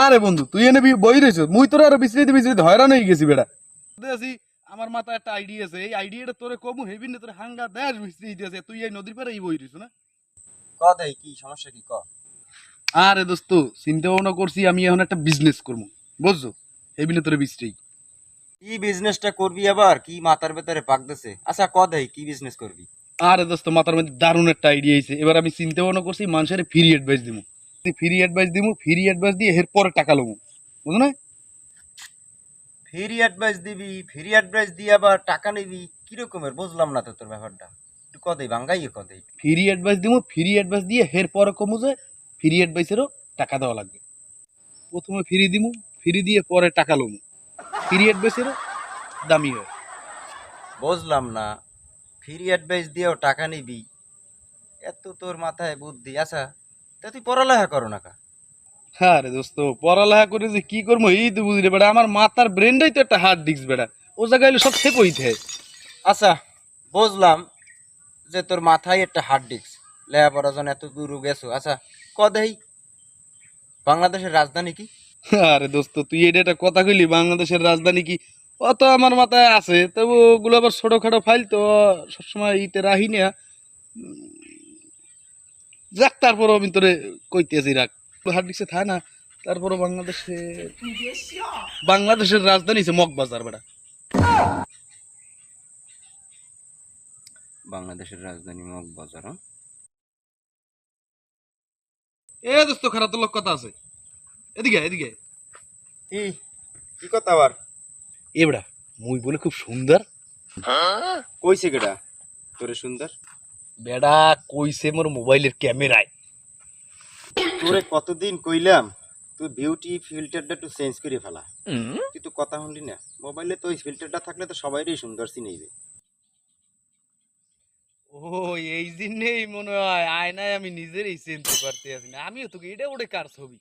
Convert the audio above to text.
আরে বন্ধু তুই এনে বই রয়েছ মুই তোর আরো বিশ্রিত বিশ্রিত হয়রান হয়ে গেছি বেটা দেখি আমার মাথায় একটা আইডিয়া আছে এই আইডিয়াটা তোরে কমু হেবি না তোর হাঙ্গা দেশ বিশ্রিত আছে তুই এই নদীর পারে এই বই রয়েছ না ক দেই কি সমস্যা কি ক। আরে দোস্ত চিন্তা ভাবনা করছি আমি এখন একটা বিজনেস করবো বুঝছো হেবি না তোরে বিশ্রী কি বিজনেসটা করবি আবার কি মাথার ভেতরে পাকতেছে? আচ্ছা ক দেই কি বিজনেস করবি? আরে দোস্ত মাথার মধ্যে দারুণ একটা আইডিয়া আছে এবার আমি চিন্তা ভাবনা করছি মানুষের ফ্রি অ্যাডভাইস দিমু ফ্রি অ্যাডভাইস দিয়ে এরপরে টাকা লমু বুঝো না ফ্রি অ্যাডভাইস দিবি, ফ্রি অ্যাডভাইস দিয়ে আবার টাকা নিবি, কিরকমের বুঝলাম না তো তোর ব্যাপারটা, একটু ক দেই বাঙ্গাইয়ে ক দেই। ফ্রি অ্যাডভাইস দিয়ে এরপরে কমু যে ফ্রি অ্যাডভাইসেরও টাকা দেওয়া লাগবে প্রথমে ফ্রি দিমু ফ্রি দিয়ে পরে টাকা লমু ফ্রি অ্যাডভাইসেরও দামি হয় বুঝলাম না, ফ্রি অ্যাডভাইস দিয়েও টাকা নিবি, এত তোর মাথায় বুদ্ধি? আচ্ছা তা তুই পড়ালেখা করো না কা? হ্যাঁ রে দোস্ত পড়ালেখা করে যে কি করবো এই তো বুঝলি বেটা আমার মাথার ব্রেনটাই তো একটা হার্ড ডিস্ক বেটা ও জায়গায় সব থেকে হইতে আচ্ছা বুঝলাম যে তোর মাথায় একটা হার্ড ডিস্ক, লেখাপড়া জন এত দূর গেছো। আচ্ছা ক দেই বাংলাদেশের রাজধানী কি? আরে দোস্ত তুই এটা একটা কথা কইলি বাংলাদেশের রাজধানী কি অত আমার মাথায় আছে তবু ওগুলো আবার ছোটখাটো ফাইল তো সবসময় ইতে রাহি না যাক তারপরও আমি তোরে কইতেছি রাখ হার্ড ডিস্কে থাকে না তারপরও বাংলাদেশের রাজধানী হচ্ছে মগবাজার বেটা বাংলাদেশের রাজধানী মগবাজার। হ্যাঁ? এ দোস্ত খারাপ তোর লোক কথা আছে এদিকে এদিকে কি কি কথা আবার? এ বেটা মুই বলে খুব সুন্দর কইছে কেডা তোরে সুন্দর? বেটা কইছে মোর মোবাইলের ক্যামেরায় তোরে কতদিন কইলাম তুই বিউটি ফিল্টারটা একটু চেঞ্জ করে ফেলা, তুই তো কথা শুনলি না। মোবাইলে তো ওই ফিল্টারটা থাকলে তো সবাইরই সুন্দর চিনাইবে। ও এই জন্যই মনে হয় আয়নায় আমি নিজেরই চিনতে পারতে আছি না আমিও তোকে এটা ওটা কার ছবি